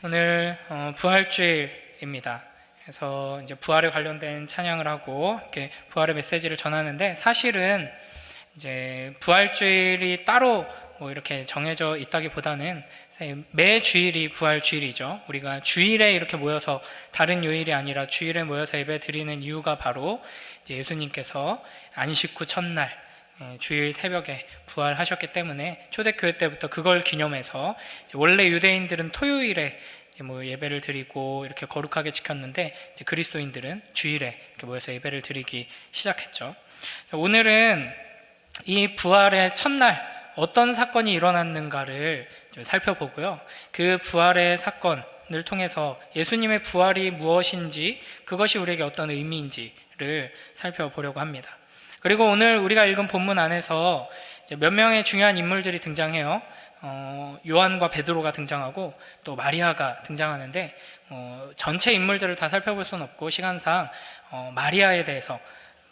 오늘 부활주일입니다. 그래서 이제 부활에 관련된 찬양을 하고 이렇게 부활의 메시지를 전하는데, 사실은 이제 부활주일이 따로 뭐 이렇게 정해져 있다기보다는 매 주일이 부활주일이죠. 우리가 주일에 이렇게 모여서, 다른 요일이 아니라 주일에 모여서 예배 드리는 이유가 바로 이제 예수님께서 안식 후 첫날 주일 새벽에 부활하셨기 때문에 초대교회 때부터 그걸 기념해서, 원래 유대인들은 토요일에 뭐 예배를 드리고 이렇게 거룩하게 지켰는데, 이제 그리스도인들은 주일에 이렇게 모여서 예배를 드리기 시작했죠. 오늘은 이 부활의 첫날 어떤 사건이 일어났는가를 살펴보고요, 그 부활의 사건을 통해서 예수님의 부활이 무엇인지, 그것이 우리에게 어떤 의미인지를 살펴보려고 합니다. 그리고 오늘 우리가 읽은 본문 안에서 이제 몇 명의 중요한 인물들이 등장해요. 요한과 베드로가 등장하고 또 마리아가 등장하는데, 전체 인물들을 다 살펴볼 수는 없고 시간상 마리아에 대해서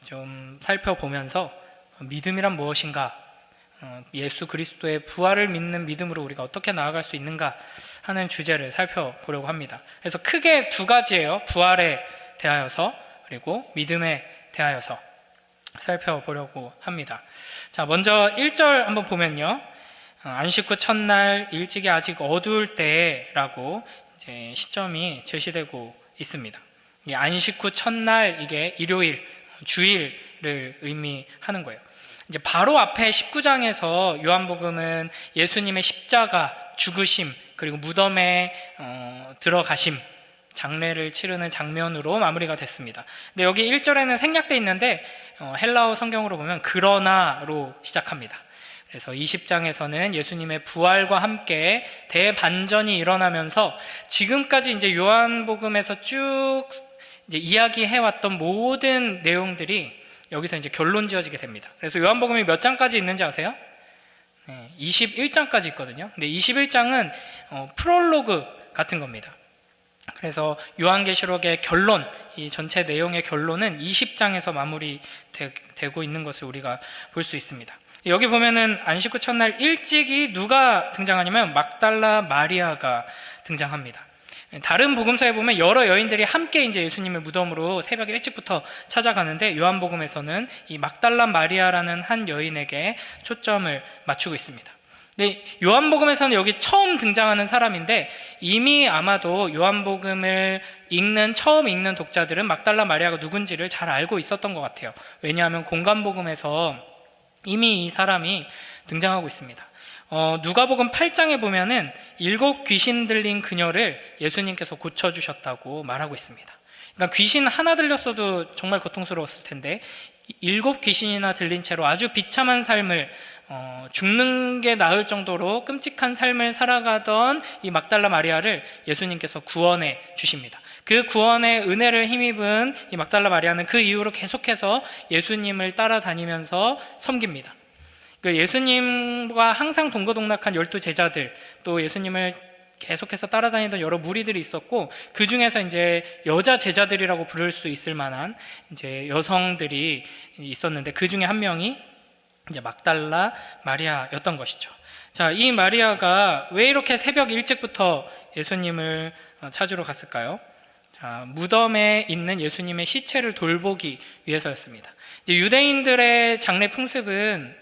좀 살펴보면서 믿음이란 무엇인가, 예수 그리스도의 부활을 믿는 믿음으로 우리가 어떻게 나아갈 수 있는가 하는 주제를 살펴보려고 합니다. 그래서 크게 두 가지예요. 부활에 대하여서, 그리고 믿음에 대하여서 살펴보려고 합니다. 자, 먼저 1절 한번 보면요, 안식 후 첫날 일찍이 아직 어두울 때라고 이제 시점이 제시되고 있습니다. 이 안식 후 첫날, 이게 일요일, 주일을 의미하는 거예요. 이제 바로 앞에 19장에서 요한복음은 예수님의 십자가, 죽으심, 그리고 무덤에 들어가심, 장례를 치르는 장면으로 마무리가 됐습니다. 근데 여기 1절에는 생략되어 있는데 헬라어 성경으로 보면 그러나로 시작합니다. 그래서 20장에서는 예수님의 부활과 함께 대반전이 일어나면서 지금까지 이제 요한복음에서 쭉 이제 이야기해왔던 모든 내용들이 여기서 이제 결론 지어지게 됩니다. 그래서 요한복음이 몇 장까지 있는지 아세요? 21장까지 있거든요. 근데 21장은 프롤로그 같은 겁니다. 그래서 요한계시록의 결론, 이 전체 내용의 결론은 20장에서 마무리되고 있는 것을 우리가 볼 수 있습니다. 여기 보면은 안식 후 첫날 일찍이 누가 등장하냐면 막달라 마리아가 등장합니다. 다른 복음서에 보면 여러 여인들이 함께 이제 예수님의 무덤으로 새벽 일찍부터 찾아가는데, 요한복음에서는 이 막달라 마리아라는 한 여인에게 초점을 맞추고 있습니다. 근데 요한복음에서는 여기 처음 등장하는 사람인데, 이미 아마도 요한복음을 처음 읽는 독자들은 막달라 마리아가 누군지를 잘 알고 있었던 것 같아요. 왜냐하면 공관복음에서 이미 이 사람이 등장하고 있습니다. 누가복음 8장에 보면은 7 귀신 들린 그녀를 예수님께서 고쳐주셨다고 말하고 있습니다. 그러니까 귀신 하나 들렸어도 정말 고통스러웠을 텐데 7 귀신이나 들린 채로 아주 비참한 삶을, 죽는 게 나을 정도로 끔찍한 삶을 살아가던 이 막달라 마리아를 예수님께서 구원해 주십니다. 그 구원의 은혜를 힘입은 이 막달라 마리아는 그 이후로 계속해서 예수님을 따라다니면서 섬깁니다. 예수님과 항상 동거동락한 12 제자들, 또 예수님을 계속해서 따라다니던 여러 무리들이 있었고, 그 중에서 이제 여자 제자들이라고 부를 수 있을 만한 이제 여성들이 있었는데, 그 중에 한 명이 이제 막달라 마리아였던 것이죠. 자, 이 마리아가 왜 이렇게 새벽 일찍부터 예수님을 찾으러 갔을까요? 자, 무덤에 있는 예수님의 시체를 돌보기 위해서였습니다. 이제 유대인들의 장례 풍습은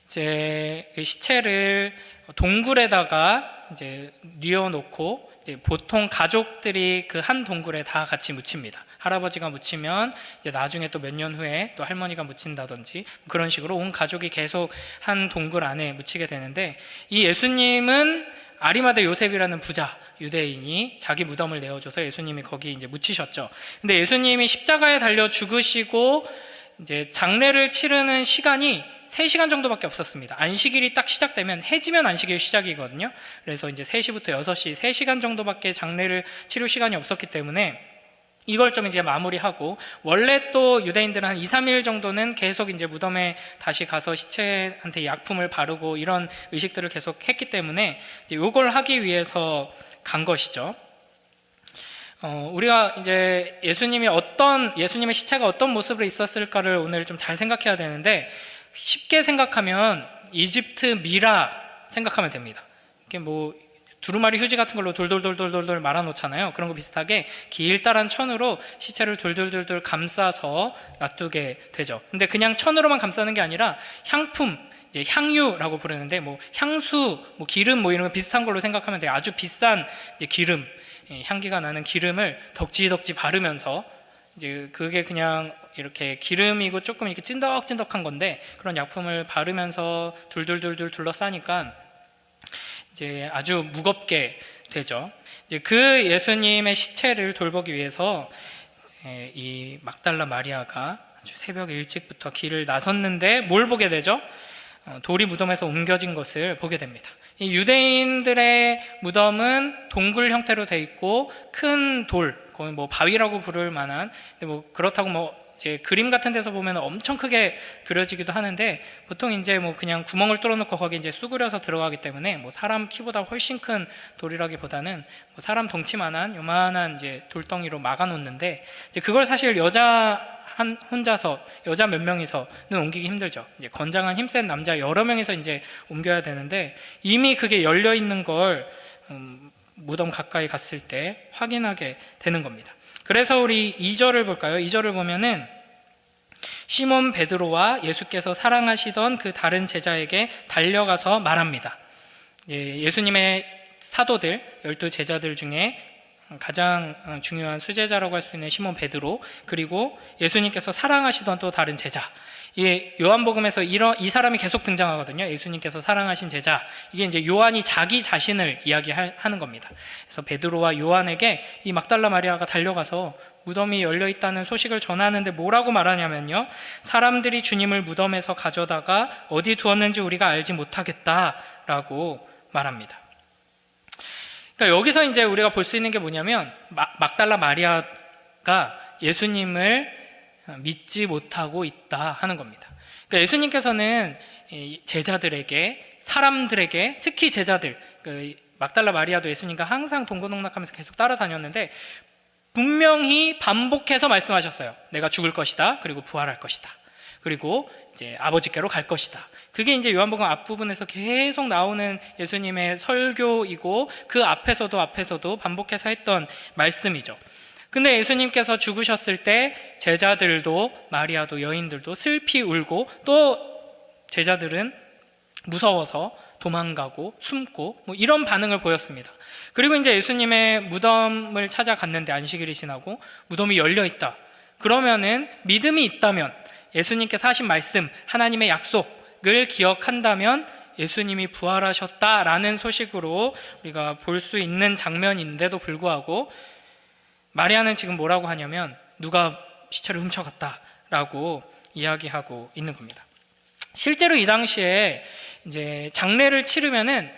이제 시체를 동굴에다가 이제 뉘어놓고, 이제 보통 가족들이 그 한 동굴에 다 같이 묻힙니다. 할아버지가 묻히면 이제 나중에 또 몇 년 후에 또 할머니가 묻힌다든지 그런 식으로 온 가족이 계속 한 동굴 안에 묻히게 되는데, 이 예수님은 아리마대 요셉이라는 부자 유대인이 자기 무덤을 내어줘서 예수님이 거기 이제 묻히셨죠. 근데 예수님이 십자가에 달려 죽으시고 이제 장례를 치르는 시간이 3시간 정도밖에 없었습니다. 안식일이 딱 시작되면, 해지면 안식일 시작이거든요. 그래서 이제 3시부터 6시, 3시간 정도밖에 장례를 치룰 시간이 없었기 때문에 이걸 좀 이제 마무리하고, 원래 또 유대인들은 한 2, 3일 정도는 계속 이제 무덤에 다시 가서 시체한테 약품을 바르고 이런 의식들을 계속 했기 때문에 이제 이걸 하기 위해서 간 것이죠. 우리가 이제 예수님의 시체가 어떤 모습으로 있었을까를 오늘 좀 잘 생각해야 되는데, 쉽게 생각하면 이집트 미라 생각하면 됩니다. 이게 뭐 두루마리 휴지 같은 걸로 돌돌돌돌돌 말아놓잖아요. 그런 거 비슷하게 길다란 천으로 시체를 돌돌돌돌 감싸서 놔두게 되죠. 근데 그냥 천으로만 감싸는 게 아니라 향품, 이제 향유라고 부르는데 뭐 향수, 뭐 기름 뭐 이런 거 비슷한 걸로 생각하면 돼요. 아주 비싼 이제 기름, 향기가 나는 기름을 덕지덕지 바르면서, 이제 그게 그냥 이렇게 기름이고 조금 이렇게 찐덕찐덕한 건데, 그런 약품을 바르면서 둘둘둘둘 둘러싸니까 이제 아주 무겁게 되죠. 이제 그 예수님의 시체를 돌보기 위해서 이 막달라 마리아가 아주 새벽 일찍부터 길을 나섰는데 뭘 보게 되죠? 돌이 무덤에서 옮겨진 것을 보게 됩니다. 이 유대인들의 무덤은 동굴 형태로 돼 있고 큰 돌, 거의 뭐 바위라고 부를 만한, 근데 뭐 그렇다고 뭐 이제 그림 같은 데서 보면 엄청 크게 그려지기도 하는데, 보통 이제 뭐 그냥 구멍을 뚫어놓고 거기 이제 쑥그려서 들어가기 때문에 뭐 사람 키보다 훨씬 큰 돌이라기보다는 뭐 사람 덩치만한 요만한 이제 돌덩이로 막아놓는데, 이제 그걸 사실 여자 혼자서, 여자 몇 명이서는 옮기기 힘들죠. 이제 건장한 힘센 남자 여러 명이서 이제 옮겨야 되는데, 이미 그게 열려 있는 걸 무덤 가까이 갔을 때 확인하게 되는 겁니다. 그래서 우리 2절을 볼까요? 2절을 보면은 시몬 베드로와 예수께서 사랑하시던 그 다른 제자에게 달려가서 말합니다. 예수님의 사도들, 12 제자들 중에 가장 중요한 수제자라고 할 수 있는 시몬 베드로, 그리고 예수님께서 사랑하시던 또 다른 제자. 요한복음에서 이 사람이 계속 등장하거든요. 예수님께서 사랑하신 제자. 이게 이제 요한이 자기 자신을 이야기하는 겁니다. 그래서 베드로와 요한에게 이 막달라 마리아가 달려가서 무덤이 열려 있다는 소식을 전하는데 뭐라고 말하냐면요, 사람들이 주님을 무덤에서 가져다가 어디 두었는지 우리가 알지 못하겠다라고 말합니다. 그러니까 여기서 이제 우리가 볼 수 있는 게 뭐냐면, 막달라 마리아가 예수님을 믿지 못하고 있다 하는 겁니다. 그러니까 예수님께서는 제자들에게, 사람들에게, 특히 제자들, 막달라 마리아도 예수님과 항상 동고동락하면서 계속 따라다녔는데 분명히 반복해서 말씀하셨어요. 내가 죽을 것이다, 그리고 부활할 것이다, 그리고 이제 아버지께로 갈 것이다. 그게 이제 요한복음 앞부분에서 계속 나오는 예수님의 설교이고, 그 앞에서도 반복해서 했던 말씀이죠. 근데 예수님께서 죽으셨을 때 제자들도, 마리아도, 여인들도 슬피 울고, 또 제자들은 무서워서 도망가고 숨고 뭐 이런 반응을 보였습니다. 그리고 이제 예수님의 무덤을 찾아갔는데 안식일이 지나고 무덤이 열려 있다. 그러면은 믿음이 있다면, 예수님께서 하신 말씀, 하나님의 약속을 기억한다면 예수님이 부활하셨다라는 소식으로 우리가 볼 수 있는 장면인데도 불구하고 마리아는 지금 뭐라고 하냐면, 누가 시체를 훔쳐갔다라고 이야기하고 있는 겁니다. 실제로 이 당시에 이제 장례를 치르면은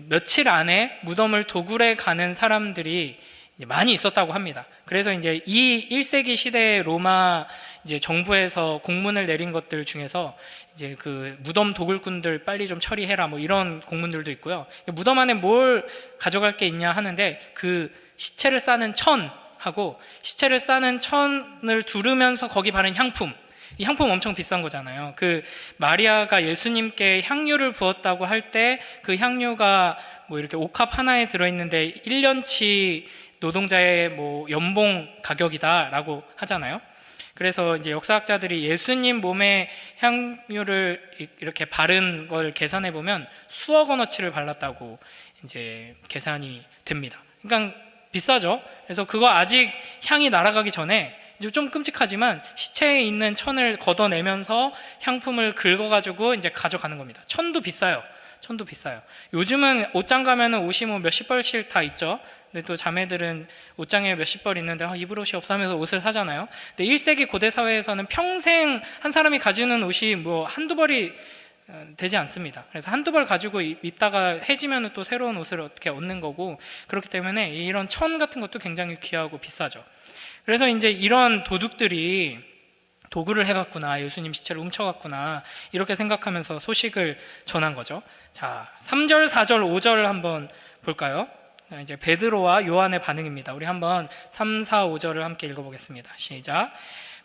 며칠 안에 무덤을 도굴해 가는 사람들이 많이 있었다고 합니다. 그래서 이제 이 1세기 시대의 로마 이제 정부에서 공문을 내린 것들 중에서 이제 그 무덤 도굴꾼들 빨리 좀 처리해라 뭐 이런 공문들도 있고요. 무덤 안에 뭘 가져갈 게 있냐 하는데, 그 시체를 싸는 천하고 시체를 싸는 천을 두르면서 거기 바른 향품, 이 향품 엄청 비싼 거잖아요. 그 마리아가 예수님께 향유를 부었다고 할 때 그 향유가 뭐 이렇게 옥합 하나에 들어있는데 1년치 노동자의 뭐 연봉 가격이다라고 하잖아요. 그래서 이제 역사학자들이 예수님 몸에 향유를 이렇게 바른 걸 계산해 보면 수억 원어치를 발랐다고 이제 계산이 됩니다. 그러니까 비싸죠. 그래서 그거 아직 향이 날아가기 전에 좀 끔찍하지만 시체에 있는 천을 걷어내면서 향품을 긁어가지고 이제 가져가는 겁니다. 천도 비싸요. 천도 비싸요. 요즘은 옷장 가면은 옷이 뭐 몇십 벌씩 다 있죠. 근데 또 자매들은 옷장에 몇십 벌 있는데 입을 옷이 없어 하면서 옷을 사잖아요. 근데 1세기 고대 사회에서는 평생 한 사람이 가지는 옷이 뭐 한두 벌이 되지 않습니다. 그래서 한두 벌 가지고 입다가 해지면 또 새로운 옷을 어떻게 얻는 거고, 그렇기 때문에 이런 천 같은 것도 굉장히 귀하고 비싸죠. 그래서 이제 이런 도둑들이 도구를 해갔구나, 예수님 시체를 훔쳐갔구나, 이렇게 생각하면서 소식을 전한 거죠. 자, 3절, 4절, 5절을 한번 볼까요? 이제 베드로와 요한의 반응입니다. 우리 한번 3, 4, 5절을 함께 읽어보겠습니다. 시작.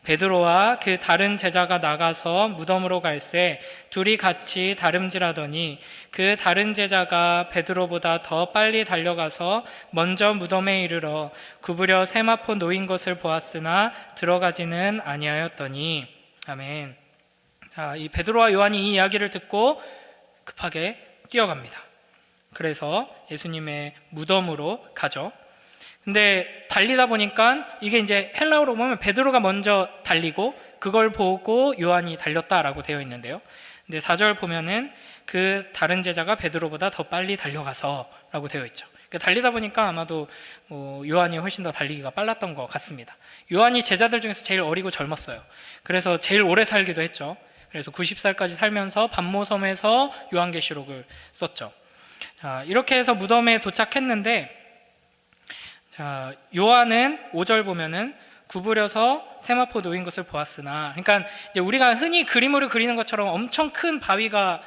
베드로와 그 다른 제자가 나가서 무덤으로 갈새 둘이 같이 다름질하더니 그 다른 제자가 베드로보다 더 빨리 달려가서 먼저 무덤에 이르러 구부려 세마포 놓인 것을 보았으나 들어가지는 아니하였더니. 아멘. 자, 이 베드로와 요한이 이 이야기를 듣고 급하게 뛰어갑니다. 그래서 예수님의 무덤으로 가죠. 근데 달리다 보니까 이게 이제 헬라어로 보면 베드로가 먼저 달리고 그걸 보고 요한이 달렸다라고 되어 있는데요. 근데 4절 보면은 그 다른 제자가 베드로보다 더 빨리 달려가서라고 되어 있죠. 그러니까 달리다 보니까 아마도 요한이 훨씬 더 달리기가 빨랐던 것 같습니다. 요한이 제자들 중에서 제일 어리고 젊었어요. 그래서 제일 오래 살기도 했죠. 그래서 90살까지 살면서 반모섬에서 요한계시록을 썼죠. 자, 이렇게 해서 무덤에 도착했는데, 자, 요한은 5절 보면은 구부려서 세마포 놓인 것을 보았으나, 그러니까 이제 우리가 흔히 그림으로 그리는 것처럼 엄청 큰 바위가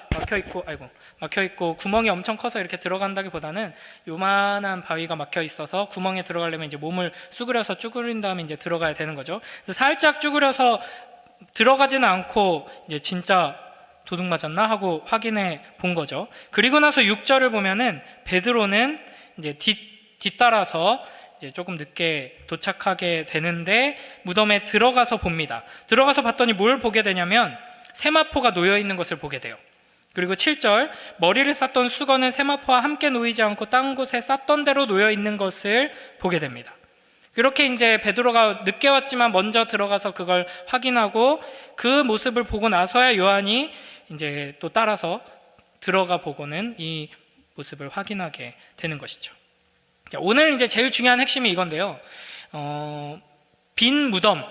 막혀 있고 구멍이 엄청 커서 이렇게 들어간다기보다는 요만한 바위가 막혀 있어서 구멍에 들어가려면 이제 몸을 쭈그려서 쭈그린 다음에 이제 들어가야 되는 거죠. 그래서 살짝 쭈그려서 들어가지는 않고 이제 진짜 도둑 맞았나 하고 확인해 본 거죠. 그리고 나서 6절을 보면은 베드로는 이제 뒤따라서 이제 조금 늦게 도착하게 되는데 무덤에 들어가서 봅니다. 들어가서 봤더니 뭘 보게 되냐면 세마포가 놓여 있는 것을 보게 돼요. 그리고 7절, 머리를 쌌던 수건은 세마포와 함께 놓이지 않고 딴 곳에 쌌던 대로 놓여 있는 것을 보게 됩니다. 그렇게 이제 베드로가 늦게 왔지만 먼저 들어가서 그걸 확인하고 그 모습을 보고 나서야 요한이 이제 또 따라서 들어가 보고는 이 모습을 확인하게 되는 것이죠. 오늘 이제 제일 중요한 핵심이 이건데요. 빈 무덤.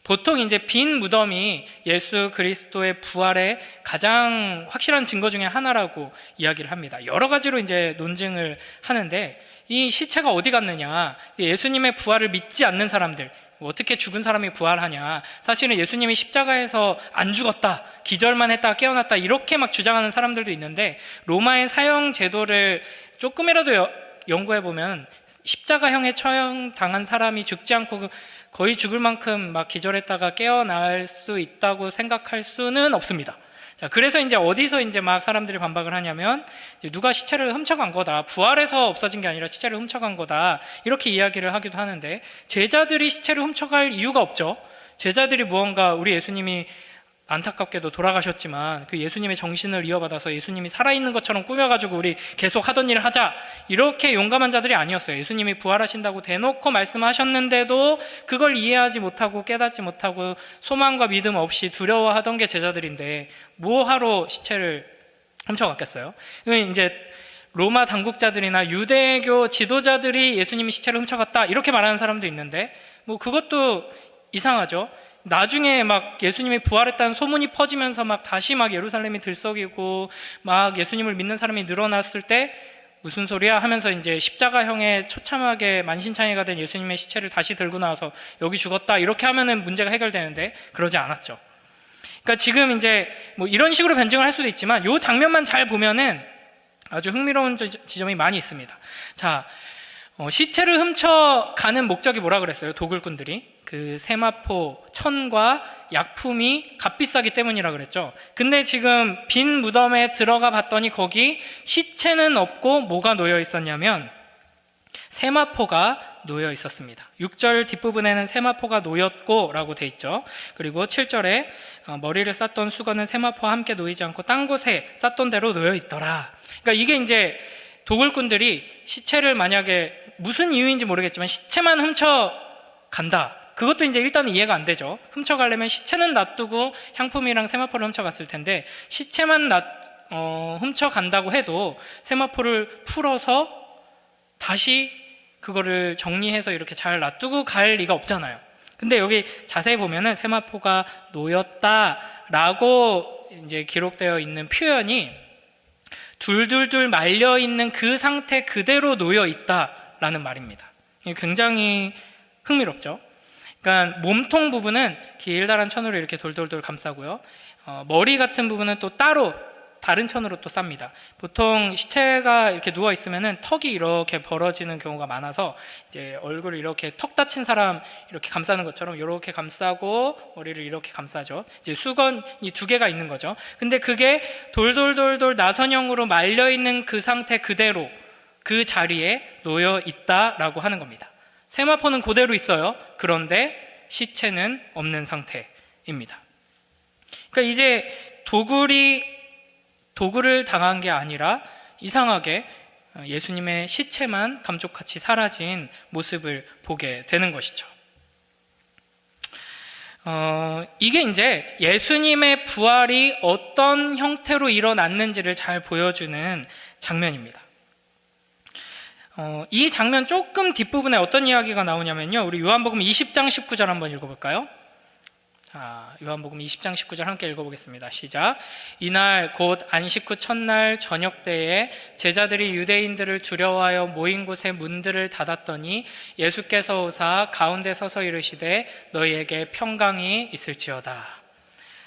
보통 이제 빈 무덤이 예수 그리스도의 부활의 가장 확실한 증거 중에 하나라고 이야기를 합니다. 여러 가지로 이제 논증을 하는데 이 시체가 어디 갔느냐, 예수님의 부활을 믿지 않는 사람들, 어떻게 죽은 사람이 부활하냐, 사실은 예수님이 십자가에서 안 죽었다, 기절만 했다가 깨어났다, 이렇게 막 주장하는 사람들도 있는데, 로마의 사형 제도를 조금이라도 연구해보면 십자가형에 처형당한 사람이 죽지 않고 거의 죽을 만큼 막 기절했다가 깨어날 수 있다고 생각할 수는 없습니다. 자, 그래서 이제 어디서 이제 막 사람들이 반박을 하냐면, 누가 시체를 훔쳐간 거다, 부활해서 없어진 게 아니라 시체를 훔쳐간 거다, 이렇게 이야기를 하기도 하는데, 제자들이 시체를 훔쳐갈 이유가 없죠. 제자들이 무언가, 우리 예수님이 안타깝게도 돌아가셨지만 그 예수님의 정신을 이어받아서 예수님이 살아있는 것처럼 꾸며가지고 우리 계속 하던 일을 하자, 이렇게 용감한 자들이 아니었어요. 예수님이 부활하신다고 대놓고 말씀하셨는데도 그걸 이해하지 못하고 깨닫지 못하고 소망과 믿음 없이 두려워하던 게 제자들인데 뭐하러 시체를 훔쳐갔겠어요? 이제 로마 당국자들이나 유대교 지도자들이 예수님이 시체를 훔쳐갔다 이렇게 말하는 사람도 있는데, 뭐 그것도 이상하죠. 나중에 막 예수님이 부활했다는 소문이 퍼지면서 막 다시 막 예루살렘이 들썩이고 막 예수님을 믿는 사람이 늘어났을 때 무슨 소리야 하면서 이제 십자가형에 처참하게 만신창이가 된 예수님의 시체를 다시 들고 나와서 여기 죽었다 이렇게 하면은 문제가 해결되는데, 그러지 않았죠. 그러니까 지금 이제 뭐 이런 식으로 변증을 할 수도 있지만 이 장면만 잘 보면은 아주 흥미로운 지점이 많이 있습니다. 자, 시체를 훔쳐가는 목적이 뭐라 그랬어요? 도굴꾼들이 그 세마포 천과 약품이 값비싸기 때문이라 그랬죠. 근데 지금 빈 무덤에 들어가 봤더니 거기 시체는 없고 뭐가 놓여 있었냐면 세마포가 놓여 있었습니다. 6절 뒷부분에는 세마포가 놓였고 라고 돼 있죠. 그리고 7절에 머리를 쌌던 수건은 세마포와 함께 놓이지 않고 딴 곳에 쌌던 대로 놓여 있더라. 그러니까 이게 이제 도굴꾼들이 시체를 만약에 무슨 이유인지 모르겠지만 시체만 훔쳐간다, 그것도 이제 일단은 이해가 안 되죠. 훔쳐가려면 시체는 놔두고 향품이랑 세마포를 훔쳐갔을 텐데, 시체만 훔쳐간다고 해도 세마포를 풀어서 다시 그거를 정리해서 이렇게 잘 놔두고 갈 리가 없잖아요. 근데 여기 자세히 보면은 세마포가 놓였다라고 이제 기록되어 있는 표현이 둘둘둘 말려 있는 그 상태 그대로 놓여 있다라는 말입니다. 굉장히 흥미롭죠. 그러니까 몸통 부분은 길다란 천으로 이렇게 돌돌돌 감싸고요. 머리 같은 부분은 또 따로 다른 천으로 또 쌉니다. 보통 시체가 이렇게 누워 있으면은 턱이 이렇게 벌어지는 경우가 많아서 이제 얼굴을 이렇게 턱 다친 사람 이렇게 감싸는 것처럼 이렇게 감싸고 머리를 이렇게 감싸죠. 이제 수건이 두 개가 있는 거죠. 근데 그게 돌돌돌돌 나선형으로 말려 있는 그 상태 그대로 그 자리에 놓여 있다라고 하는 겁니다. 세마포는 그대로 있어요. 그런데 시체는 없는 상태입니다. 그러니까 이제 도굴을 당한 게 아니라 이상하게 예수님의 시체만 감쪽같이 사라진 모습을 보게 되는 것이죠. 이게 이제 예수님의 부활이 어떤 형태로 일어났는지를 잘 보여주는 장면입니다. 이 장면 조금 뒷부분에 어떤 이야기가 나오냐면요, 우리 요한복음 20장 19절 한번 읽어볼까요? 자, 요한복음 20장 19절 함께 읽어보겠습니다. 시작. 이날 곧 안식 후 첫날 저녁 때에 제자들이 유대인들을 두려워하여 모인 곳에 문들을 닫았더니 예수께서 오사 가운데 서서 이르시되 너희에게 평강이 있을지어다.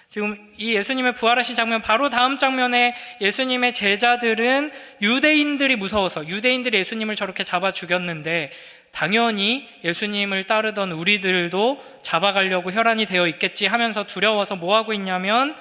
지금 이 예수님의 부활하신 장면 바로 다음 장면에 예수님의 제자들은 유대인들이 무서워서, 유대인들이 예수님을 저렇게 잡아 죽였는데 당연히 예수님을 따르던 우리들도 잡아가려고 혈안이 되어 있겠지 하면서 두려워서 뭐 하고 있냐면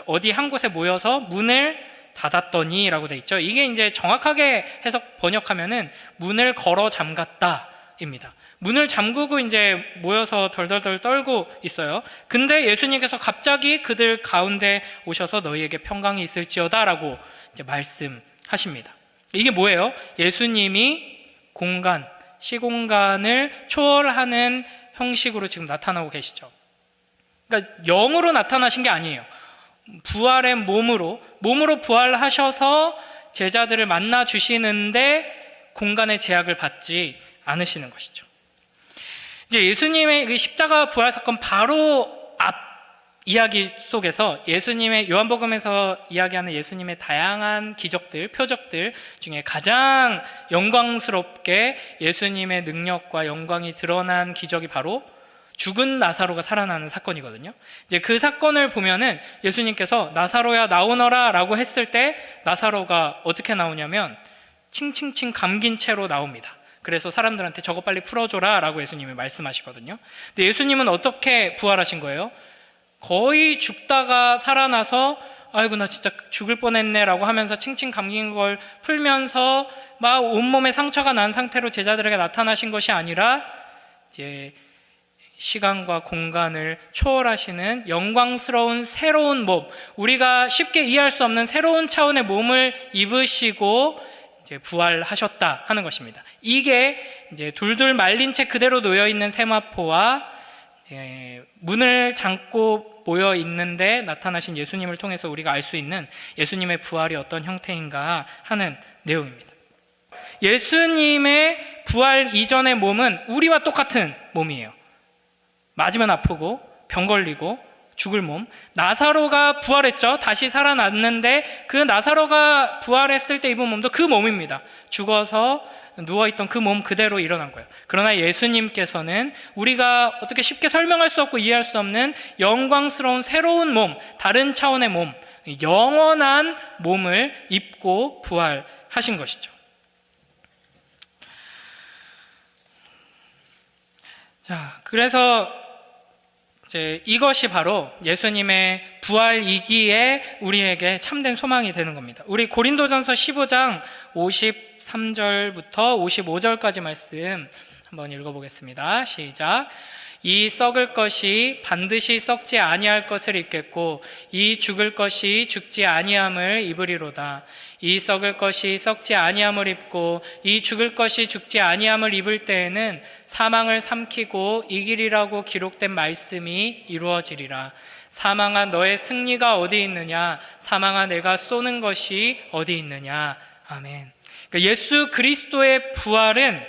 어디 한 곳에 모여서 문을 닫았더니 라고 돼 있죠. 이게 이제 정확하게 해석 번역하면은 문을 걸어 잠갔다입니다. 문을 잠그고 이제 모여서 덜덜덜 떨고 있어요. 근데 예수님께서 갑자기 그들 가운데 오셔서 너희에게 평강이 있을지어다 라고 이제 말씀하십니다. 이게 뭐예요? 예수님이 시공간을 초월하는 형식으로 지금 나타나고 계시죠. 그러니까 영으로 나타나신 게 아니에요. 부활의 몸으로 부활하셔서 제자들을 만나 주시는데 공간의 제약을 받지 않으시는 것이죠. 이제 예수님의 그 십자가 부활 사건 바로 앞 이야기 속에서 예수님의 요한복음에서 이야기하는 예수님의 다양한 기적들, 표적들 중에 가장 영광스럽게 예수님의 능력과 영광이 드러난 기적이 바로 죽은 나사로가 살아나는 사건이거든요. 이제 그 사건을 보면은 예수님께서 나사로야 나오너라 라고 했을 때 나사로가 어떻게 나오냐면 칭칭칭 감긴 채로 나옵니다. 그래서 사람들한테 저거 빨리 풀어줘라 라고 예수님이 말씀하시거든요. 근데 예수님은 어떻게 부활하신 거예요? 거의 죽다가 살아나서 아이고 나 진짜 죽을 뻔했네 라고 하면서 칭칭 감긴 걸 풀면서 막 온몸에 상처가 난 상태로 제자들에게 나타나신 것이 아니라 이제 시간과 공간을 초월하시는 영광스러운 새로운 몸, 우리가 쉽게 이해할 수 없는 새로운 차원의 몸을 입으시고 이제 부활하셨다 하는 것입니다. 이게 이제 둘둘 말린 채 그대로 놓여 있는 세마포와 이제 문을 잠고 모여 있는데 나타나신 예수님을 통해서 우리가 알 수 있는 예수님의 부활이 어떤 형태인가 하는 내용입니다. 예수님의 부활 이전의 몸은 우리와 똑같은 몸이에요. 맞으면 아프고 병 걸리고 죽을 몸. 나사로가 부활했죠. 다시 살아났는데 그 나사로가 부활했을 때 입은 몸도 그 몸입니다. 죽어서 누워있던 그 몸 그대로 일어난 거예요. 그러나 예수님께서는 우리가 어떻게 쉽게 설명할 수 없고 이해할 수 없는 영광스러운 새로운 몸, 다른 차원의 몸, 영원한 몸을 입고 부활하신 것이죠. 자, 그래서 이제 이것이 바로 예수님의 부활이기에 우리에게 참된 소망이 되는 겁니다. 우리 고린도전서 15장 53절부터 55절까지 말씀 한번 읽어보겠습니다. 시작. 이 썩을 것이 반드시 썩지 아니할 것을 입겠고 이 죽을 것이 죽지 아니함을 입으리로다. 이 썩을 것이 썩지 아니함을 입고 이 죽을 것이 죽지 아니함을 입을 때에는 사망을 삼키고 이기리라고 기록된 말씀이 이루어지리라. 사망아 너의 승리가 어디 있느냐? 사망아 내가 쏘는 것이 어디 있느냐? 아멘. 그러니까 예수 그리스도의 부활은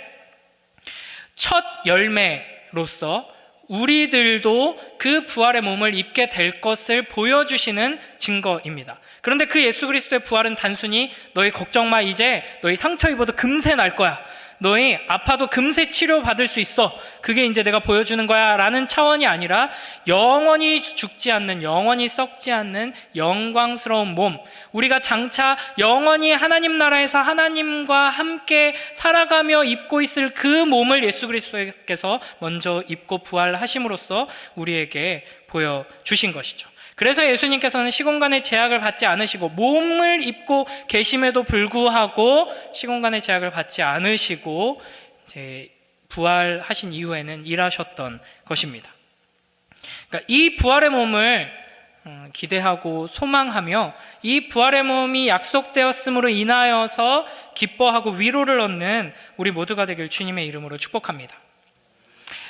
첫 열매로서 우리들도 그 부활의 몸을 입게 될 것을 보여주시는 증거입니다. 그런데 그 예수 그리스도의 부활은 단순히 너희 걱정 마, 이제 너희 상처 입어도 금세 날 거야, 너희 아파도 금세 치료받을 수 있어, 그게 이제 내가 보여주는 거야 라는 차원이 아니라 영원히 죽지 않는, 영원히 썩지 않는 영광스러운 몸, 우리가 장차 영원히 하나님 나라에서 하나님과 함께 살아가며 입고 있을 그 몸을 예수 그리스도께서 먼저 입고 부활하심으로써 우리에게 보여주신 것이죠. 그래서 예수님께서는 시공간의 제약을 받지 않으시고, 몸을 입고 계심에도 불구하고 시공간의 제약을 받지 않으시고 이제 부활하신 이후에는 일하셨던 것입니다. 그러니까 이 부활의 몸을 기대하고 소망하며 이 부활의 몸이 약속되었음으로 인하여서 기뻐하고 위로를 얻는 우리 모두가 되길 주님의 이름으로 축복합니다.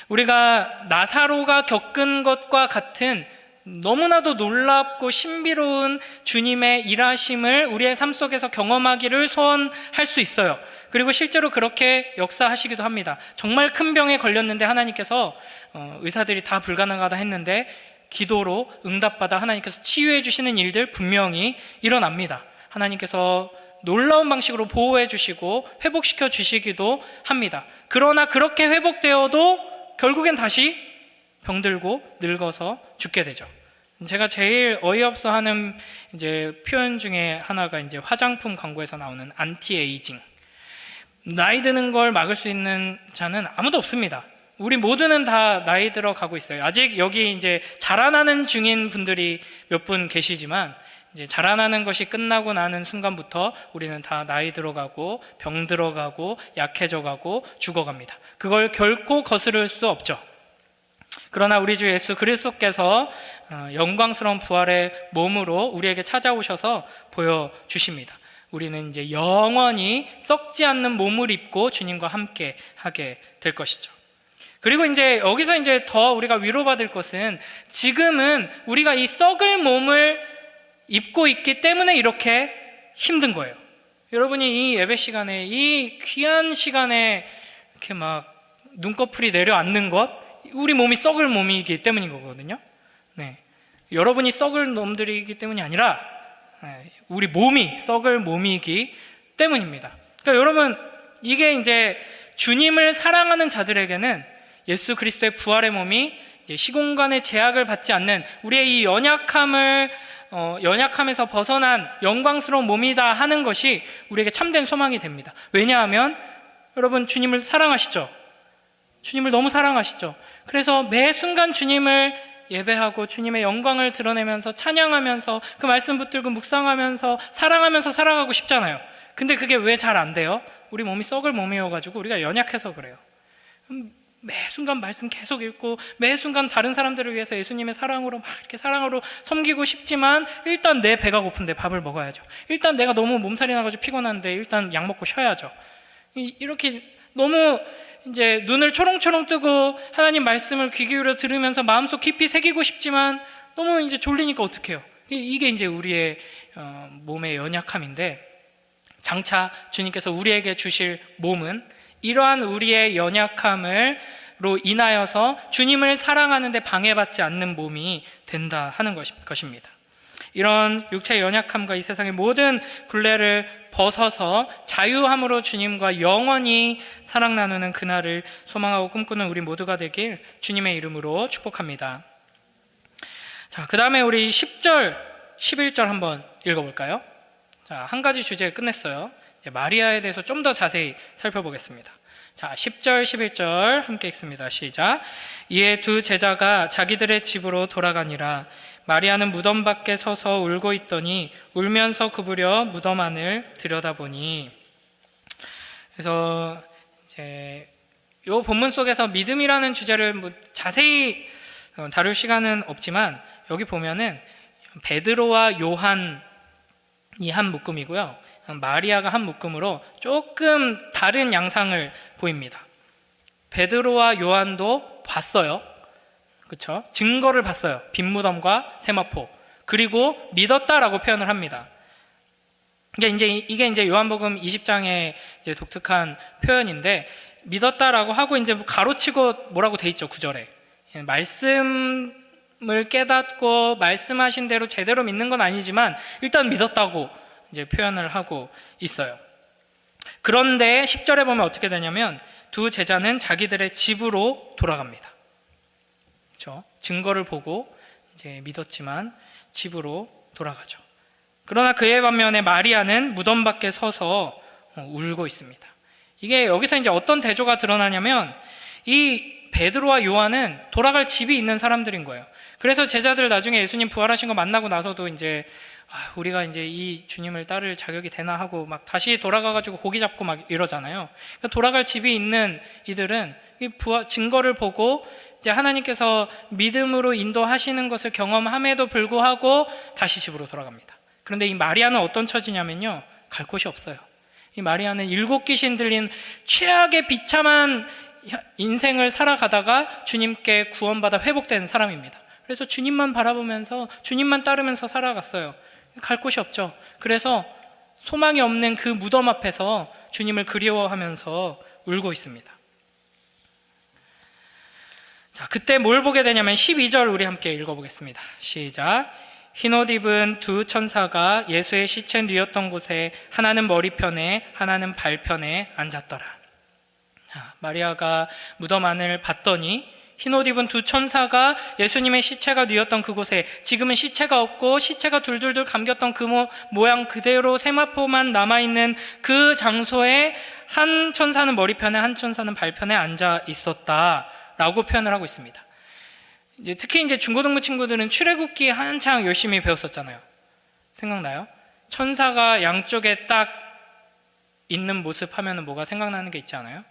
우리가 나사로가 겪은 것과 같은 너무나도 놀랍고 신비로운 주님의 일하심을 우리의 삶 속에서 경험하기를 소원할 수 있어요. 그리고 실제로 그렇게 역사하시기도 합니다. 정말 큰 병에 걸렸는데 하나님께서 의사들이 다 불가능하다 했는데 기도로 응답받아 하나님께서 치유해 주시는 일들 분명히 일어납니다. 하나님께서 놀라운 방식으로 보호해 주시고 회복시켜 주시기도 합니다. 그러나 그렇게 회복되어도 결국엔 다시 병들고 늙어서 죽게 되죠. 제가 제일 어이없어 하는 이제 표현 중에 하나가 이제 화장품 광고에서 나오는 안티에이징. 나이 드는 걸 막을 수 있는 자는 아무도 없습니다. 우리 모두는 다 나이 들어 가고 있어요. 아직 여기 이제 자라나는 중인 분들이 몇 분 계시지만 이제 자라나는 것이 끝나고 나는 순간부터 우리는 다 나이 들어가고 병 들어가고 약해져 가고 죽어갑니다. 그걸 결코 거스를 수 없죠. 그러나 우리 주 예수 그리스도께서 영광스러운 부활의 몸으로 우리에게 찾아오셔서 보여주십니다. 우리는 이제 영원히 썩지 않는 몸을 입고 주님과 함께 하게 될 것이죠. 그리고 이제 여기서 이제 더 우리가 위로받을 것은 지금은 우리가 이 썩을 몸을 입고 있기 때문에 이렇게 힘든 거예요. 여러분이 이 예배 시간에, 이 귀한 시간에 이렇게 막 눈꺼풀이 내려앉는 것, 우리 몸이 썩을 몸이기 때문인 거거든요. 네. 여러분이 썩을 놈들이기 때문이 아니라 우리 몸이 썩을 몸이기 때문입니다. 그러니까 여러분, 이게 이제 주님을 사랑하는 자들에게는 예수 그리스도의 부활의 몸이 이제 시공간의 제약을 받지 않는 우리의 이 연약함에서 벗어난 영광스러운 몸이다 하는 것이 우리에게 참된 소망이 됩니다. 왜냐하면 여러분, 주님을 사랑하시죠? 주님을 너무 사랑하시죠? 그래서 매 순간 주님을 예배하고 주님의 영광을 드러내면서 찬양하면서 그 말씀 붙들고 묵상하면서 사랑하면서 살아가고 싶잖아요. 근데 그게 왜 잘 안 돼요? 우리 몸이 썩을 몸이어가지고 우리가 연약해서 그래요. 매 순간 말씀 계속 읽고 매 순간 다른 사람들을 위해서 예수님의 사랑으로 막 이렇게 사랑으로 섬기고 싶지만 일단 내 배가 고픈데 밥을 먹어야죠. 일단 내가 너무 몸살이 나가지고 피곤한데 일단 약 먹고 쉬어야죠. 이렇게 너무 이제 눈을 초롱초롱 뜨고 하나님 말씀을 귀 기울여 들으면서 마음속 깊이 새기고 싶지만 너무 이제 졸리니까 어떡해요? 이게 이제 우리의 몸의 연약함인데, 장차 주님께서 우리에게 주실 몸은 이러한 우리의 연약함으로 인하여서 주님을 사랑하는 데 방해받지 않는 몸이 된다 하는 것입니다. 이런 육체의 연약함과 이 세상의 모든 굴레를 벗어서 자유함으로 주님과 영원히 사랑 나누는 그날을 소망하고 꿈꾸는 우리 모두가 되길 주님의 이름으로 축복합니다. 자, 그 다음에 우리 10절, 11절 한번 읽어볼까요? 자, 한 가지 주제 끝냈어요. 이제 마리아에 대해서 좀 더 자세히 살펴보겠습니다. 자, 10절, 11절 함께 읽습니다. 시작. 이에 두 제자가 자기들의 집으로 돌아가니라. 마리아는 무덤 밖에 서서 울고 있더니 울면서 굽으려 무덤 안을 들여다보니. 그래서 이제 이 본문 속에서 믿음이라는 주제를 자세히 다룰 시간은 없지만 여기 보면은 베드로와 요한이 한 묶음이고요, 마리아가 한 묶음으로 조금 다른 양상을 보입니다. 베드로와 요한도 봤어요. 그렇죠? 증거를 봤어요. 빈무덤과 세마포. 그리고 믿었다라고 표현을 합니다. 이게 이제 요한복음 20장의 이제 독특한 표현인데, 믿었다라고 하고 이제 가로치고 뭐라고 돼 있죠, 9절에. 말씀 주님을 깨닫고 말씀하신 대로 제대로 믿는 건 아니지만 일단 믿었다고 이제 표현을 하고 있어요. 그런데 10절에 보면 어떻게 되냐면 두 제자는 자기들의 집으로 돌아갑니다. 그렇죠? 증거를 보고 이제 믿었지만 집으로 돌아가죠. 그러나 그에 반면에 마리아는 무덤 밖에 서서 울고 있습니다. 이게 여기서 이제 어떤 대조가 드러나냐면 이 베드로와 요한은 돌아갈 집이 있는 사람들인 거예요. 그래서 제자들 나중에 예수님 부활하신 거 만나고 나서도 이제 우리가 이제 이 주님을 따를 자격이 되나 하고 막 다시 돌아가가지고 고기 잡고 막 이러잖아요. 그러니까 돌아갈 집이 있는 이들은 이 증거를 보고 이제 하나님께서 믿음으로 인도하시는 것을 경험함에도 불구하고 다시 집으로 돌아갑니다. 그런데 이 마리아는 어떤 처지냐면요, 갈 곳이 없어요. 이 마리아는 7 귀신 들린 최악의 비참한 인생을 살아가다가 주님께 구원받아 회복된 사람입니다. 그래서 주님만 바라보면서 주님만 따르면서 살아갔어요. 갈 곳이 없죠. 그래서 소망이 없는 그 무덤 앞에서 주님을 그리워하면서 울고 있습니다. 자, 그때 뭘 보게 되냐면 12절 우리 함께 읽어보겠습니다. 시작. 흰옷 입은 두 천사가 예수의 시체 뉘었던 곳에 하나는 머리편에 하나는 발편에 앉았더라. 자, 마리아가 무덤 안을 봤더니 흰옷 입은 두 천사가 예수님의 시체가 뉘었던 그곳에, 지금은 시체가 없고 시체가 둘둘둘 감겼던 그 모양 그대로 세마포만 남아있는 그 장소에 한 천사는 머리편에 한 천사는 발편에 앉아 있었다라고 표현을 하고 있습니다. 특히 이제 중고등부 친구들은 출애굽기 한창 열심히 배웠었잖아요. 생각나요? 천사가 양쪽에 딱 있는 모습 하면은 뭐가 생각나는 게 있지 않아요?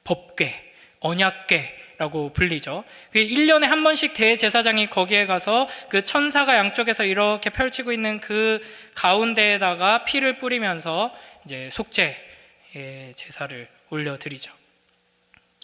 법궤, 언약궤라고 불리죠. 1년에 한 번씩 대제사장이 거기에 가서 그 천사가 양쪽에서 이렇게 펼치고 있는 그 가운데에다가 피를 뿌리면서 이제 속죄 제사를 올려드리죠.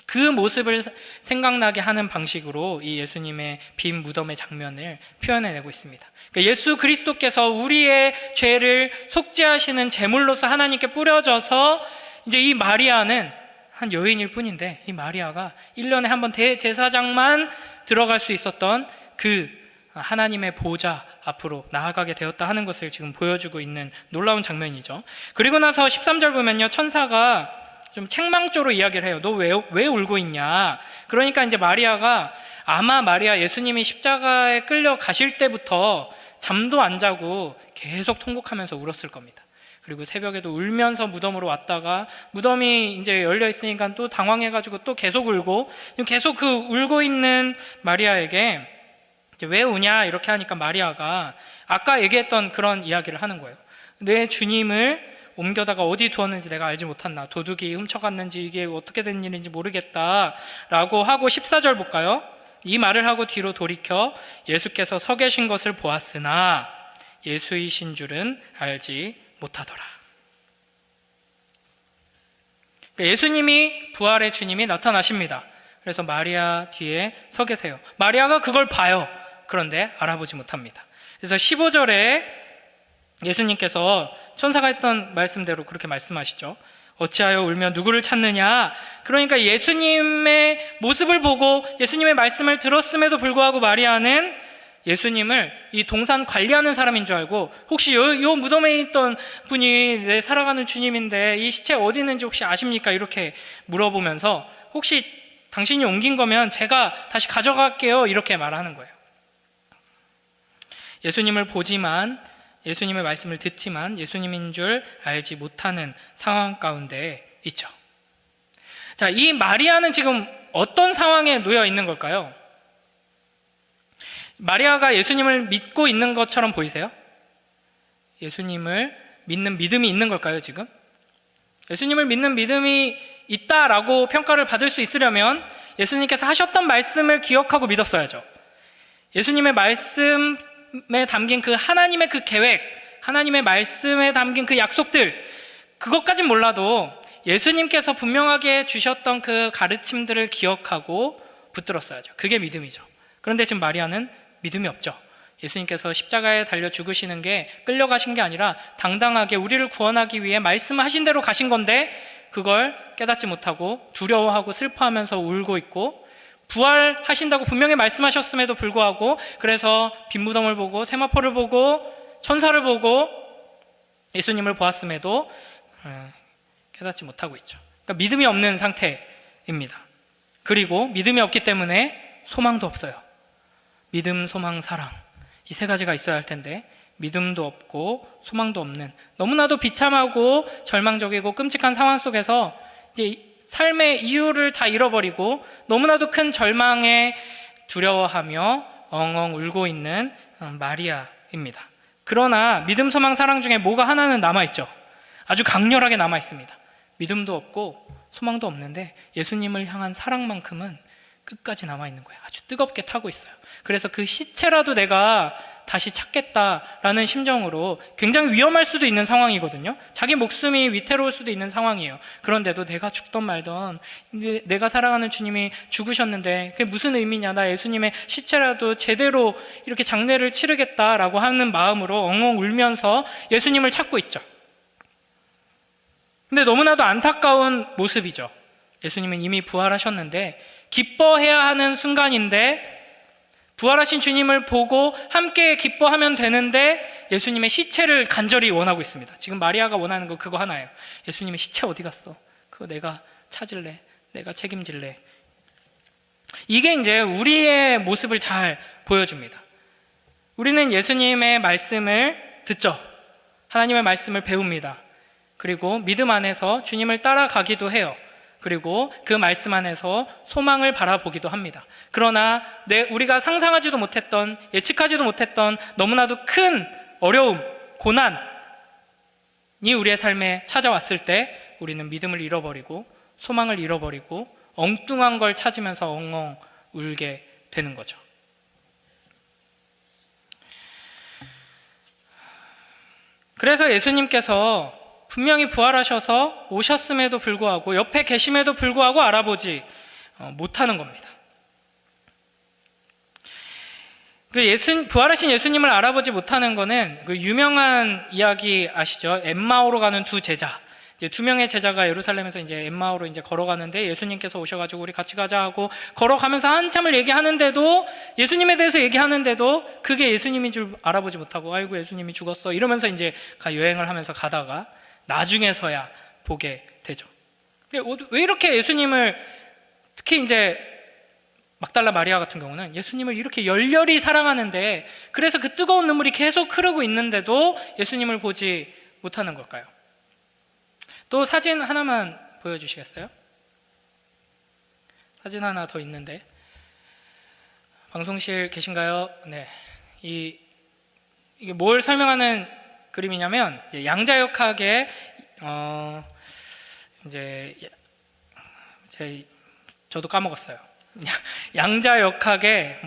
그 모습을 생각나게 하는 방식으로 이 예수님의 빈 무덤의 장면을 표현해내고 있습니다. 그러니까 예수 그리스도께서 우리의 죄를 속죄하시는 제물로서 하나님께 뿌려져서 이제 이 마리아는 한 여인일 뿐인데, 이 마리아가 1년에 한 번 대제사장만 들어갈 수 있었던 그 하나님의 보좌 앞으로 나아가게 되었다 하는 것을 지금 보여주고 있는 놀라운 장면이죠. 그리고 나서 13절 보면요, 천사가 좀 책망조로 이야기를 해요. 너 왜 울고 있냐? 그러니까 이제 마리아가 아마 마리아 예수님이 십자가에 끌려 가실 때부터 잠도 안 자고 계속 통곡하면서 울었을 겁니다. 그리고 새벽에도 울면서 무덤으로 왔다가 무덤이 이제 열려 있으니까 또 당황해가지고 또 계속 울고, 계속 그 울고 있는 마리아에게 이제 왜 우냐 이렇게 하니까 마리아가 아까 얘기했던 그런 이야기를 하는 거예요. 내 주님을 옮겨다가 어디 두었는지 내가 알지 못한다. 도둑이 훔쳐갔는지 이게 어떻게 된 일인지 모르겠다 라고 하고 14절 볼까요? 이 말을 하고 뒤로 돌이켜 예수께서 서 계신 것을 보았으나 예수이신 줄은 알지 못하더라. 그러니까 예수님이, 부활의 주님이 나타나십니다. 그래서 마리아 뒤에 서 계세요. 마리아가 그걸 봐요. 그런데 알아보지 못합니다. 그래서 15절에 예수님께서 천사가 했던 말씀대로 그렇게 말씀하시죠. 어찌하여 울며 누구를 찾느냐? 그러니까 예수님의 모습을 보고 예수님의 말씀을 들었음에도 불구하고 마리아는 예수님을 이 동산 관리하는 사람인 줄 알고, 혹시 요 무덤에 있던 분이 내 살아가는 주님인데 이 시체 어디 있는지 혹시 아십니까? 이렇게 물어보면서 혹시 당신이 옮긴 거면 제가 다시 가져갈게요 이렇게 말하는 거예요. 예수님을 보지만, 예수님의 말씀을 듣지만 예수님인 줄 알지 못하는 상황 가운데 있죠. 자, 이 마리아는 지금 어떤 상황에 놓여 있는 걸까요? 마리아가 예수님을 믿고 있는 것처럼 보이세요? 예수님을 믿는 믿음이 있는 걸까요, 지금? 예수님을 믿는 믿음이 있다라고 평가를 받을 수 있으려면 예수님께서 하셨던 말씀을 기억하고 믿었어야죠. 예수님의 말씀에 담긴 그 하나님의 그 계획, 하나님의 말씀에 담긴 그 약속들, 그것까진 몰라도 예수님께서 분명하게 주셨던 그 가르침들을 기억하고 붙들었어야죠. 그게 믿음이죠. 그런데 지금 마리아는 믿음이 없죠. 예수님께서 십자가에 달려 죽으시는 게 끌려가신 게 아니라 당당하게 우리를 구원하기 위해 말씀하신 대로 가신 건데 그걸 깨닫지 못하고 두려워하고 슬퍼하면서 울고 있고, 부활하신다고 분명히 말씀하셨음에도 불구하고, 그래서 빈 무덤을 보고 세마포를 보고 천사를 보고 예수님을 보았음에도 깨닫지 못하고 있죠. 그러니까 믿음이 없는 상태입니다. 그리고 믿음이 없기 때문에 소망도 없어요. 믿음, 소망, 사랑, 이 세 가지가 있어야 할 텐데 믿음도 없고 소망도 없는, 너무나도 비참하고 절망적이고 끔찍한 상황 속에서 이제 삶의 이유를 다 잃어버리고 너무나도 큰 절망에 두려워하며 엉엉 울고 있는 마리아입니다. 그러나 믿음, 소망, 사랑 중에 뭐가 하나는 남아있죠. 아주 강렬하게 남아있습니다. 믿음도 없고 소망도 없는데 예수님을 향한 사랑만큼은 끝까지 남아있는 거예요. 아주 뜨겁게 타고 있어요. 그래서 그 시체라도 내가 다시 찾겠다라는 심정으로, 굉장히 위험할 수도 있는 상황이거든요. 자기 목숨이 위태로울 수도 있는 상황이에요. 그런데도 내가 죽던 말던, 내가 사랑하는 주님이 죽으셨는데 그게 무슨 의미냐, 나 예수님의 시체라도 제대로 이렇게 장례를 치르겠다라고 하는 마음으로 엉엉 울면서 예수님을 찾고 있죠. 근데 너무나도 안타까운 모습이죠. 예수님은 이미 부활하셨는데 기뻐해야 하는 순간인데, 부활하신 주님을 보고 함께 기뻐하면 되는데 예수님의 시체를 간절히 원하고 있습니다. 지금 마리아가 원하는 거 그거 하나예요. 예수님의 시체 어디 갔어? 그거 내가 찾을래, 내가 책임질래. 이게 이제 우리의 모습을 잘 보여줍니다. 우리는 예수님의 말씀을 듣죠. 하나님의 말씀을 배웁니다. 그리고 믿음 안에서 주님을 따라가기도 해요. 그리고 그 말씀 안에서 소망을 바라보기도 합니다. 그러나 우리가 상상하지도 못했던, 예측하지도 못했던 너무나도 큰 어려움, 고난이 우리의 삶에 찾아왔을 때 우리는 믿음을 잃어버리고 소망을 잃어버리고 엉뚱한 걸 찾으면서 엉엉 울게 되는 거죠. 그래서 예수님께서 분명히 부활하셔서 오셨음에도 불구하고, 옆에 계심에도 불구하고 알아보지 못하는 겁니다. 부활하신 예수님을 알아보지 못하는 거는 그 유명한 이야기 아시죠? 엠마오로 가는 두 제자. 이제 두 명의 제자가 예루살렘에서 이제 엠마오로 이제 걸어가는데 예수님께서 오셔가지고 우리 같이 가자 하고 걸어가면서 한참을 얘기하는데도, 예수님에 대해서 얘기하는데도 그게 예수님인 줄 알아보지 못하고, 아이고 예수님이 죽었어 이러면서 이제 여행을 하면서 가다가 나중에서야 보게 되죠. 왜 이렇게 예수님을, 특히 이제 막달라 마리아 같은 경우는 예수님을 이렇게 열렬히 사랑하는데, 그래서 그 뜨거운 눈물이 계속 흐르고 있는데도 예수님을 보지 못하는 걸까요? 또 사진 하나만 보여주시겠어요? 사진 하나 더 있는데, 방송실 계신가요? 네. 이게 뭘 설명하는 그림이냐면, 이제 양자역학의 저도 까먹었어요. 양자역학의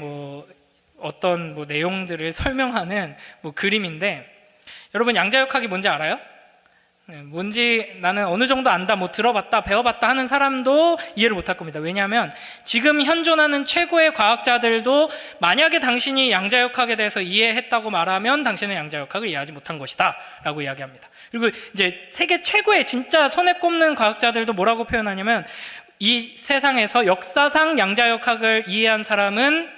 어떤 내용들을 설명하는 그림인데, 여러분 양자역학이 뭔지 알아요? 뭔지 나는 어느 정도 안다, 들어봤다, 배워봤다 하는 사람도 이해를 못할 겁니다. 왜냐하면 지금 현존하는 최고의 과학자들도 만약에 당신이 양자역학에 대해서 이해했다고 말하면 당신은 양자역학을 이해하지 못한 것이다 라고 이야기합니다. 그리고 이제 세계 최고의 진짜 손에 꼽는 과학자들도 뭐라고 표현하냐면, 이 세상에서 역사상 양자역학을 이해한 사람은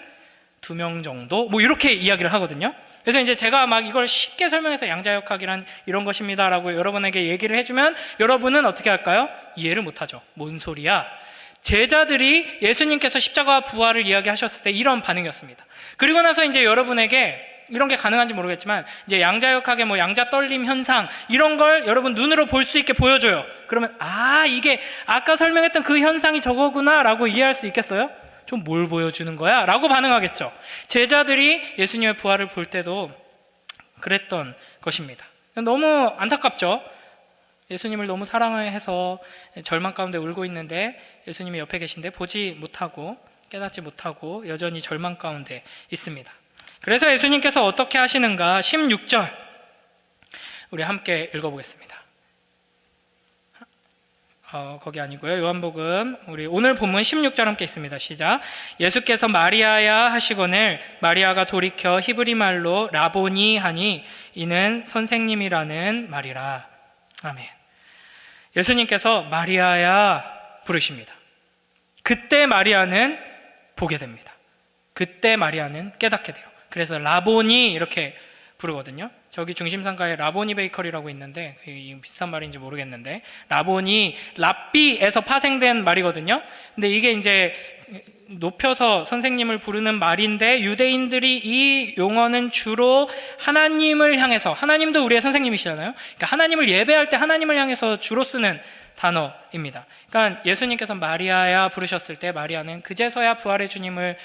2명 정도, 이렇게 이야기를 하거든요. 그래서 이제 제가 막 이걸 쉽게 설명해서 양자역학이란 이런 것입니다라고 여러분에게 얘기를 해주면 여러분은 어떻게 할까요? 이해를 못하죠. 뭔 소리야? 제자들이 예수님께서 십자가와 부활을 이야기하셨을 때 이런 반응이었습니다. 그리고 나서 이제 여러분에게 이런 게 가능한지 모르겠지만, 이제 양자역학의 양자 떨림 현상 이런 걸 여러분 눈으로 볼 수 있게 보여줘요. 그러면 이게 아까 설명했던 그 현상이 저거구나 라고 이해할 수 있겠어요? 좀 뭘 보여주는 거야? 라고 반응하겠죠. 제자들이 예수님의 부활을 볼 때도 그랬던 것입니다. 너무 안타깝죠. 예수님을 너무 사랑해서 절망 가운데 울고 있는데 예수님이 옆에 계신데 보지 못하고 깨닫지 못하고 여전히 절망 가운데 있습니다. 그래서 예수님께서 어떻게 하시는가, 16절 우리 함께 읽어보겠습니다. 거기 아니고요. 요한복음 우리 오늘 본문 16절 함께 있습니다. 시작. 예수께서 마리아야 하시거늘 마리아가 돌이켜 히브리 말로 라보니 하니 이는 선생님이라는 말이라. 아멘. 예수님께서 마리아야 부르십니다. 그때 마리아는 보게 됩니다. 그때 마리아는 깨닫게 돼요. 그래서 라보니 이렇게 부르거든요. 저기 중심상가에 라보니 베이커리라고 있는데 비슷한 말인지 모르겠는데, 라보니 랍비에서 파생된 말이거든요. 근데 이게 이제 높여서 선생님을 부르는 말인데, 유대인들이 이 용어는 주로 하나님을 향해서, 하나님도 우리의 선생님이시잖아요. 그러니까 하나님을 예배할 때 하나님을 향해서 주로 쓰는 단어입니다. 그러니까 예수님께서 마리아야 부르셨을 때 마리아는 그제서야 부활의 주님을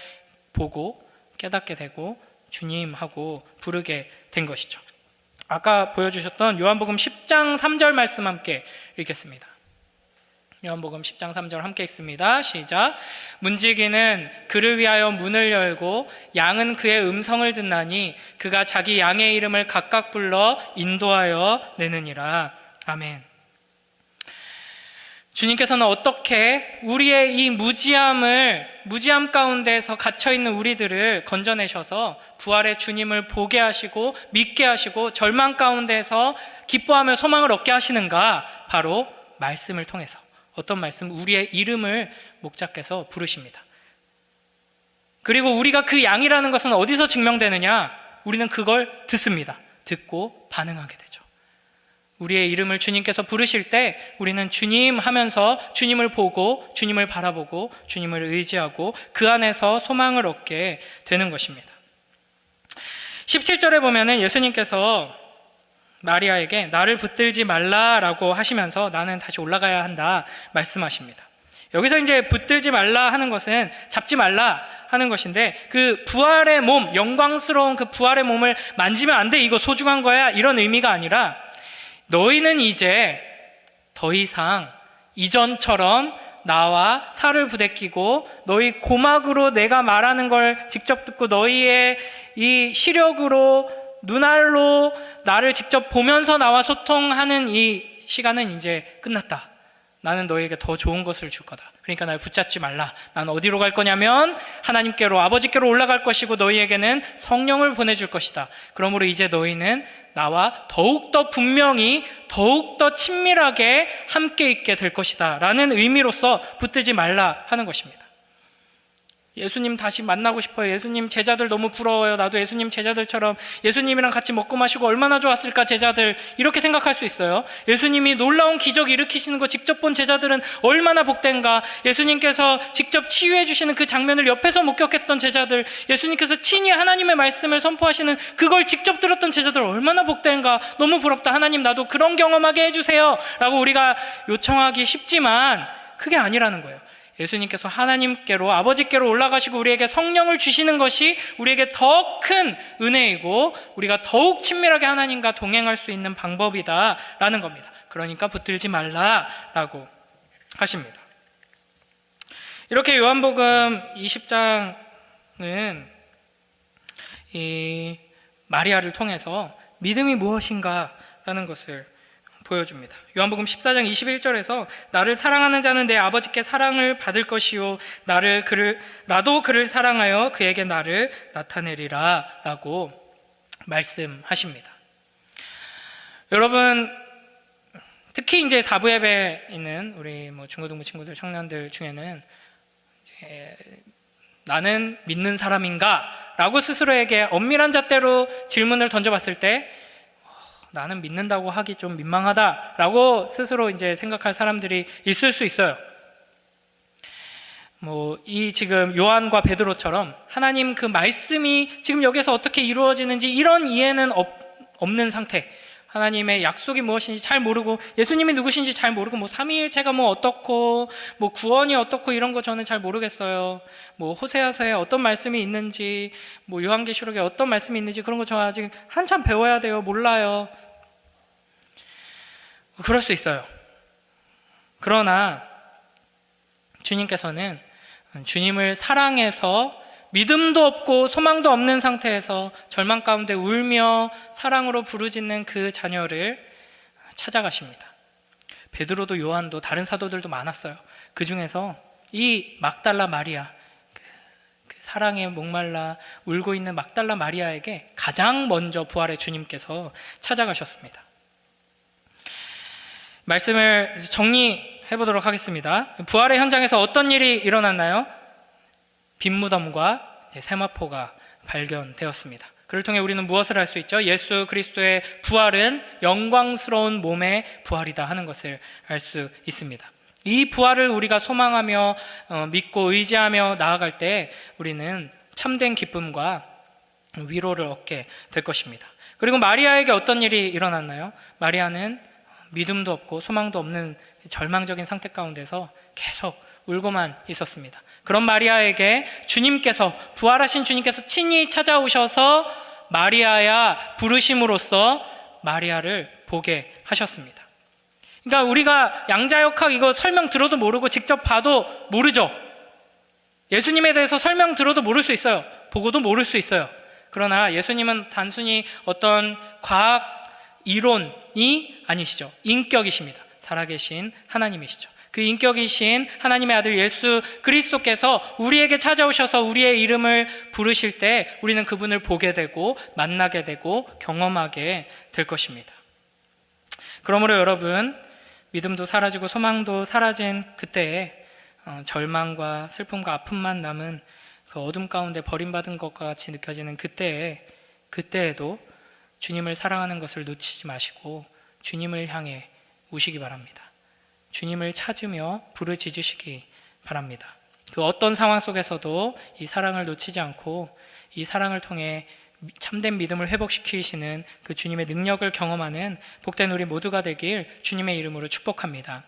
보고 깨닫게 되고 주님하고 부르게 된 것이죠. 아까 보여주셨던 요한복음 10장 3절 말씀 함께 읽겠습니다. 요한복음 10장 3절 함께 읽습니다. 시작. 문지기는 그를 위하여 문을 열고 양은 그의 음성을 듣나니 그가 자기 양의 이름을 각각 불러 인도하여 내느니라. 아멘. 주님께서는 어떻게 우리의 이 무지함 가운데서 갇혀있는 우리들을 건져내셔서 부활의 주님을 보게 하시고 믿게 하시고 절망 가운데서 기뻐하며 소망을 얻게 하시는가? 바로 말씀을 통해서. 어떤 말씀? 우리의 이름을 목자께서 부르십니다. 그리고 우리가 그 양이라는 것은 어디서 증명되느냐? 우리는 그걸 듣습니다. 듣고 반응하게 되죠. 우리의 이름을 주님께서 부르실 때 우리는 주님 하면서 주님을 보고 주님을 바라보고 주님을 의지하고 그 안에서 소망을 얻게 되는 것입니다. 17절에 보면은 예수님께서 마리아에게 나를 붙들지 말라라고 하시면서 나는 다시 올라가야 한다 말씀하십니다. 여기서 이제 붙들지 말라 하는 것은 잡지 말라 하는 것인데, 그 부활의 몸, 영광스러운 그 부활의 몸을 만지면 안 돼, 이거 소중한 거야, 이런 의미가 아니라 너희는 이제 더 이상 이전처럼 나와 살을 부대끼고 너희 고막으로 내가 말하는 걸 직접 듣고 너희의 이 시력으로 눈알로 나를 직접 보면서 나와 소통하는 이 시간은 이제 끝났다. 나는 너희에게 더 좋은 것을 줄 거다. 그러니까 날 붙잡지 말라. 난 어디로 갈 거냐면 하나님께로, 아버지께로 올라갈 것이고 너희에게는 성령을 보내줄 것이다. 그러므로 이제 너희는 나와 더욱더 분명히 더욱더 친밀하게 함께 있게 될 것이다 라는 의미로서 붙들지 말라 하는 것입니다. 예수님 다시 만나고 싶어요. 예수님 제자들 너무 부러워요. 나도 예수님 제자들처럼 예수님이랑 같이 먹고 마시고 얼마나 좋았을까 제자들, 이렇게 생각할 수 있어요. 예수님이 놀라운 기적 일으키시는 거 직접 본 제자들은 얼마나 복된가. 예수님께서 직접 치유해 주시는 그 장면을 옆에서 목격했던 제자들, 예수님께서 친히 하나님의 말씀을 선포하시는 그걸 직접 들었던 제자들 얼마나 복된가. 너무 부럽다. 하나님 나도 그런 경험하게 해주세요 라고 우리가 요청하기 쉽지만 그게 아니라는 거예요. 예수님께서 하나님께로, 아버지께로 올라가시고 우리에게 성령을 주시는 것이 우리에게 더 큰 은혜이고 우리가 더욱 친밀하게 하나님과 동행할 수 있는 방법이다라는 겁니다. 그러니까 붙들지 말라라고 하십니다. 이렇게 요한복음 20장은 이 마리아를 통해서 믿음이 무엇인가라는 것을 보여줍니다. 요한복음 14장 21절에서 나를 사랑하는 자는 내 아버지께 사랑을 받을 것이요 나도 그를 사랑하여 그에게 나를 나타내리라 라고 말씀하십니다. 여러분, 특히 이제 사부 예배에 있는 우리 중고등부 친구들, 청년들 중에는 이제 나는 믿는 사람인가? 라고 스스로에게 엄밀한 잣대로 질문을 던져봤을 때 나는 믿는다고 하기 좀 민망하다라고 스스로 이제 생각할 사람들이 있을 수 있어요. 이 지금 요한과 베드로처럼 하나님 그 말씀이 지금 여기서 어떻게 이루어지는지 이런 이해는 없는 상태, 하나님의 약속이 무엇인지 잘 모르고 예수님이 누구신지 잘 모르고 삼위일체가 어떻고 구원이 어떻고 이런 거 저는 잘 모르겠어요. 호세아서에 어떤 말씀이 있는지 요한계시록에 어떤 말씀이 있는지 그런 거 저 아직 한참 배워야 돼요. 몰라요. 그럴 수 있어요. 그러나 주님께서는 주님을 사랑해서 믿음도 없고 소망도 없는 상태에서 절망 가운데 울며 사랑으로 부르짖는 그 자녀를 찾아가십니다. 베드로도 요한도 다른 사도들도 많았어요. 그 중에서 이 막달라 마리아, 그 사랑에 목말라 울고 있는 막달라 마리아에게 가장 먼저 부활의 주님께서 찾아가셨습니다. 말씀을 정리해 보도록 하겠습니다. 부활의 현장에서 어떤 일이 일어났나요? 빈 무덤과 세마포가 발견되었습니다. 그를 통해 우리는 무엇을 알 수 있죠? 예수 그리스도의 부활은 영광스러운 몸의 부활이다 하는 것을 알 수 있습니다. 이 부활을 우리가 소망하며 믿고 의지하며 나아갈 때 우리는 참된 기쁨과 위로를 얻게 될 것입니다. 그리고 마리아에게 어떤 일이 일어났나요? 마리아는 믿음도 없고 소망도 없는 절망적인 상태 가운데서 계속 울고만 있었습니다. 그런 마리아에게 주님께서, 부활하신 주님께서 친히 찾아오셔서 마리아야 부르심으로써 마리아를 보게 하셨습니다. 그러니까 우리가 양자역학 이거 설명 들어도 모르고 직접 봐도 모르죠. 예수님에 대해서 설명 들어도 모를 수 있어요. 보고도 모를 수 있어요. 그러나 예수님은 단순히 어떤 과학 이론이 아니시죠. 인격이십니다. 살아계신 하나님이시죠. 그 인격이신 하나님의 아들 예수 그리스도께서 우리에게 찾아오셔서 우리의 이름을 부르실 때 우리는 그분을 보게 되고 만나게 되고 경험하게 될 것입니다. 그러므로 여러분, 믿음도 사라지고 소망도 사라진 그때에 절망과 슬픔과 아픔만 남은 그 어둠 가운데 버림받은 것과 같이 느껴지는 그때에도 주님을 사랑하는 것을 놓치지 마시고 주님을 향해 우시기 바랍니다. 주님을 찾으며 부르짖으시기 바랍니다. 그 어떤 상황 속에서도 이 사랑을 놓치지 않고 이 사랑을 통해 참된 믿음을 회복시키시는 그 주님의 능력을 경험하는 복된 우리 모두가 되길 주님의 이름으로 축복합니다.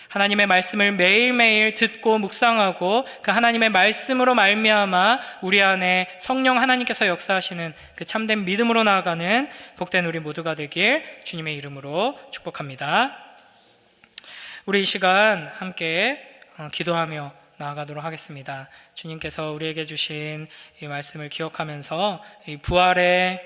하나님의 말씀을 매일매일 듣고 묵상하고 그 하나님의 말씀으로 말미암아 우리 안에 성령 하나님께서 역사하시는 그 참된 믿음으로 나아가는 복된 우리 모두가 되길 주님의 이름으로 축복합니다. 우리 이 시간 함께 기도하며 나아가도록 하겠습니다. 주님께서 우리에게 주신 이 말씀을 기억하면서 이 부활의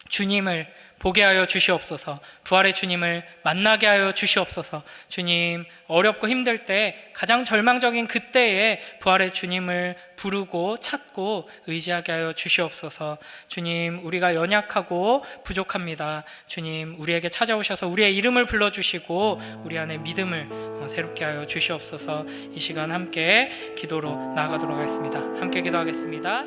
주님을 보게 하여 주시옵소서. 부활의 주님을 만나게 하여 주시옵소서. 주님, 어렵고 힘들 때 가장 절망적인 그때에 부활의 주님을 부르고 찾고 의지하게 하여 주시옵소서. 주님, 우리가 연약하고 부족합니다. 주님, 우리에게 찾아오셔서 우리의 이름을 불러주시고 우리 안에 믿음을 새롭게 하여 주시옵소서. 이 시간 함께 기도로 나아가도록 하겠습니다. 함께 기도하겠습니다.